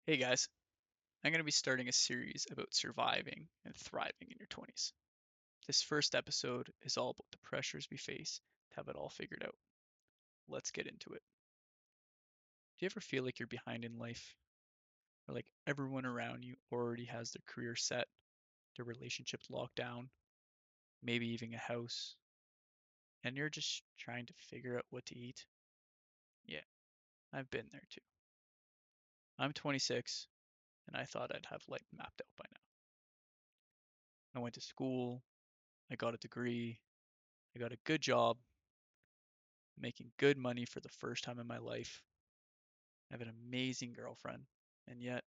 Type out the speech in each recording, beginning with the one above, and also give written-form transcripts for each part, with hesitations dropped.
Hey guys, I'm going to be starting a series about surviving and thriving in your 20s. This first episode is all about the pressures we face to have it all figured out. Let's get into it. Do you ever feel like you're behind in life? Or like everyone around you already has their career set, their relationships locked down, maybe even a house, and you're just trying to figure out what to eat? Yeah, I've been there too. I'm 26, and I thought I'd have life mapped out by now. I went to school, I got a degree, I got a good job, making good money for the first time in my life. I have an amazing girlfriend, and yet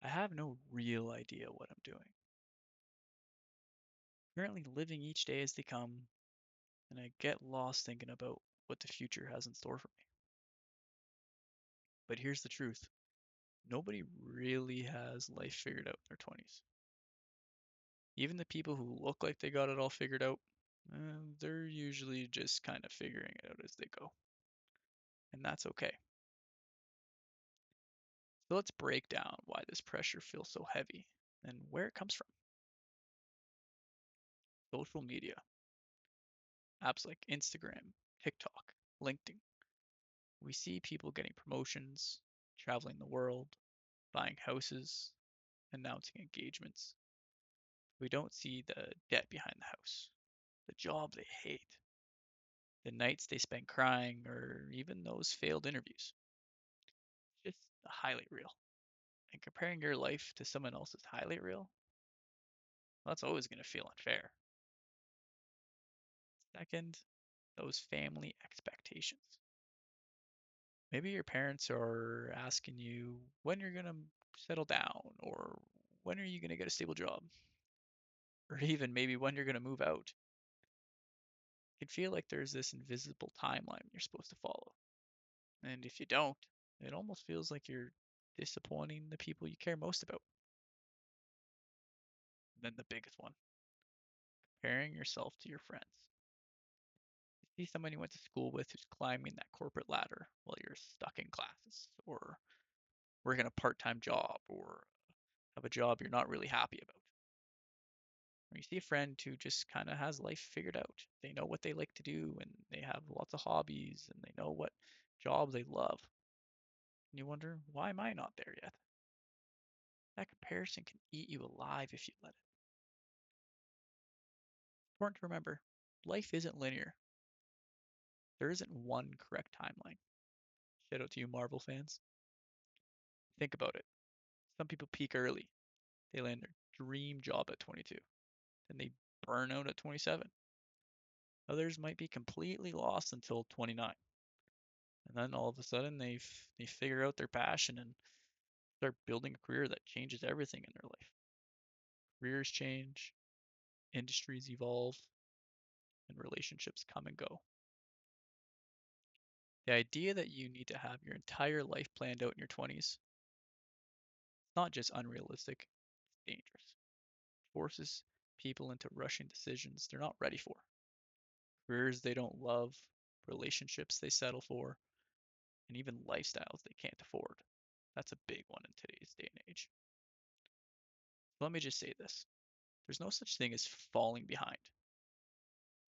I have no real idea what I'm doing. Currently living each day as they come, and I get lost thinking about what the future has in store for me. But here's the truth, nobody really has life figured out in their 20s. Even the people who look like they got it all figured out, they're usually just kind of figuring it out as they go. And that's okay. So let's break down why this pressure feels so heavy and where it comes from. Social media. Apps like Instagram, TikTok, LinkedIn. We see people getting promotions, traveling the world, buying houses, announcing engagements. We don't see the debt behind the house, the job they hate, the nights they spend crying, or even those failed interviews. Just a highlight reel. And comparing your life to someone else's highlight reel, well, that's always going to feel unfair. Second, those family expectations. Maybe your parents are asking you when you're going to settle down, or when are you going to get a stable job, or even maybe when you're going to move out. It can feel like there's this invisible timeline you're supposed to follow. And if you don't, it almost feels like you're disappointing the people you care most about. And then the biggest one, comparing yourself to your friends. You see someone you went to school with who's climbing that corporate ladder while you're stuck in classes, or working a part time job, or have a job you're not really happy about. Or you see a friend who just kind of has life figured out. They know what they like to do, and they have lots of hobbies, and they know what jobs they love. And you wonder, why am I not there yet? That comparison can eat you alive if you let it. It's important to remember, life isn't linear. There isn't one correct timeline. Shout out to you Marvel fans. Think about it. Some people peak early. They land their dream job at 22. Then they burn out at 27. Others might be completely lost until 29. And then all of a sudden they figure out their passion and start building a career that changes everything in their life. Careers change, industries evolve, and relationships come and go. The idea that you need to have your entire life planned out in your 20s, it's not just unrealistic, it's dangerous. It forces people into rushing decisions they're not ready for, careers they don't love, relationships they settle for, and even lifestyles they can't afford. That's a big one in today's day and age. So let me just say this, there's no such thing as falling behind.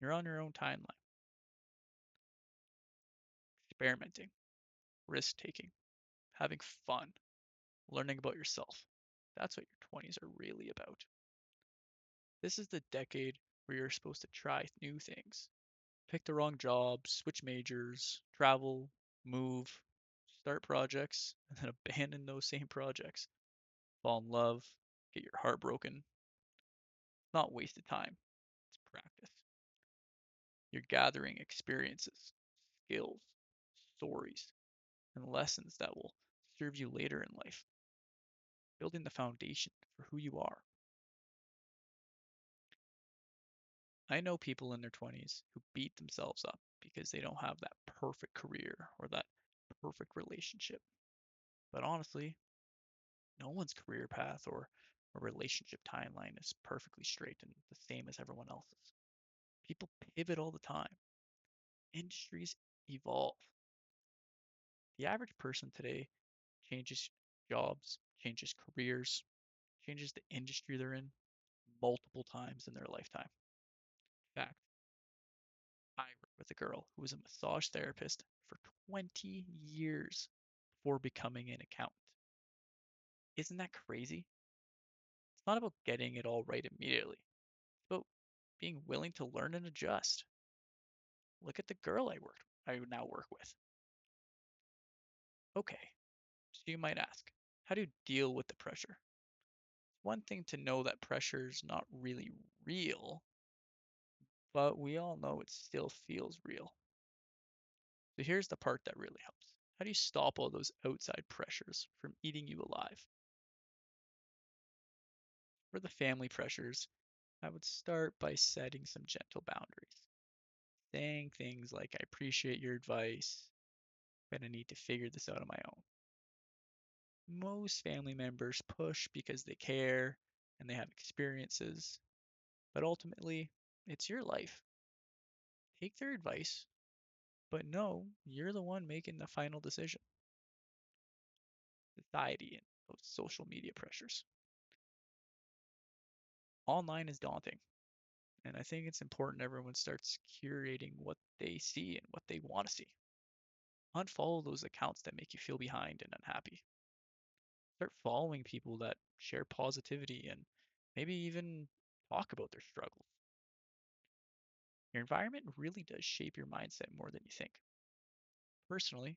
You're on your own timeline, experimenting, risk taking, having fun, learning about yourself. That's what your 20s are really about. This is the decade where you're supposed to try new things, pick the wrong job, switch majors, travel, move, start projects, and then abandon those same projects. Fall in love, get your heart broken. It's not wasted time, it's practice. You're gathering experiences, skills, stories, and lessons that will serve you later in life, building the foundation for who you are. I know people in their 20s who beat themselves up because they don't have that perfect career or that perfect relationship. But honestly, no one's career path or a relationship timeline is perfectly straight and the same as everyone else's. People pivot all the time. Industries evolve. The average person today changes jobs, changes careers, changes the industry they're in multiple times in their lifetime. In fact, I worked with a girl who was a massage therapist for 20 years before becoming an accountant. Isn't that crazy? It's not about getting it all right immediately. It's about being willing to learn and adjust. Look at the girl I now work with. Okay, so you might ask, how do you deal with the pressure? It's one thing to know that pressure is not really real, but we all know it still feels real. So here's the part that really helps. How do you stop all those outside pressures from eating you alive? For the family pressures, I would start by setting some gentle boundaries, saying things like, I appreciate your advice, but I need to figure this out on my own. Most family members push because they care and they have experiences, but ultimately, it's your life. Take their advice, but know you're the one making the final decision. Society and those social media pressures. Online is daunting, and I think it's important everyone starts curating what they see and what they want to see. Unfollow those accounts that make you feel behind and unhappy. Start following people that share positivity and maybe even talk about their struggles. Your environment really does shape your mindset more than you think. Personally,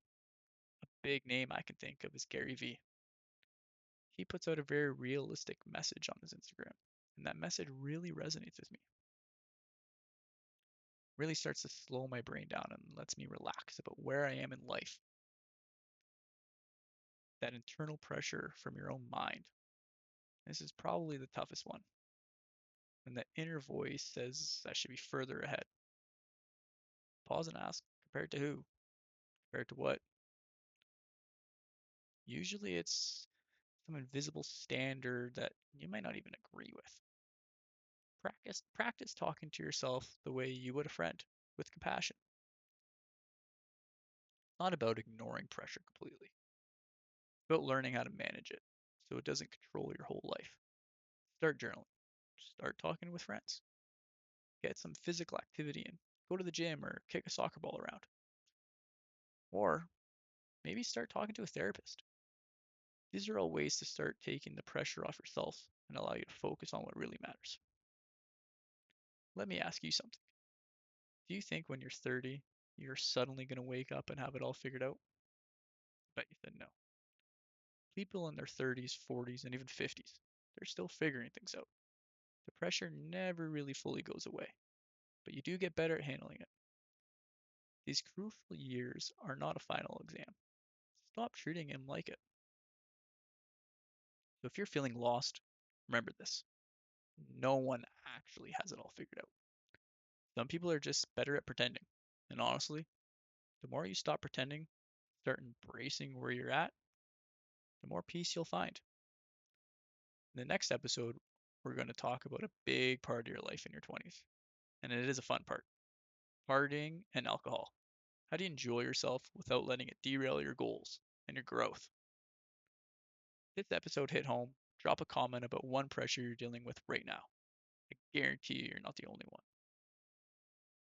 a big name I can think of is Gary Vee. He puts out a very realistic message on his Instagram, and that message really resonates with me. Really starts to slow my brain down and lets me relax about where I am in life. That internal pressure from your own mind. This is probably the toughest one. And that inner voice says I should be further ahead. Pause and ask, compared to who? Compared to what? Usually it's some invisible standard that you might not even agree with. Practice talking to yourself the way you would a friend, with compassion. Not about ignoring pressure completely. It's about learning how to manage it so it doesn't control your whole life. Start journaling. Start talking with friends. Get some physical activity in. Go to the gym or kick a soccer ball around. Or maybe start talking to a therapist. These are all ways to start taking the pressure off yourself and allow you to focus on what really matters. Let me ask you something. Do you think when you're 30, you're suddenly going to wake up and have it all figured out? I bet you said no. People in their 30s, 40s, and even 50s, they're still figuring things out. The pressure never really fully goes away, but you do get better at handling it. These crucial years are not a final exam. Stop treating them like it. So if you're feeling lost, remember this. No one actually has it all figured out. Some people are just better at pretending. And honestly, the more you stop pretending, start embracing where you're at, the more peace you'll find. In the next episode, we're going to talk about a big part of your life in your 20s. And it is a fun part, partying and alcohol. How do you enjoy yourself without letting it derail your goals and your growth? If this episode hit home, drop a comment about one pressure you're dealing with right now. I guarantee you're not the only one.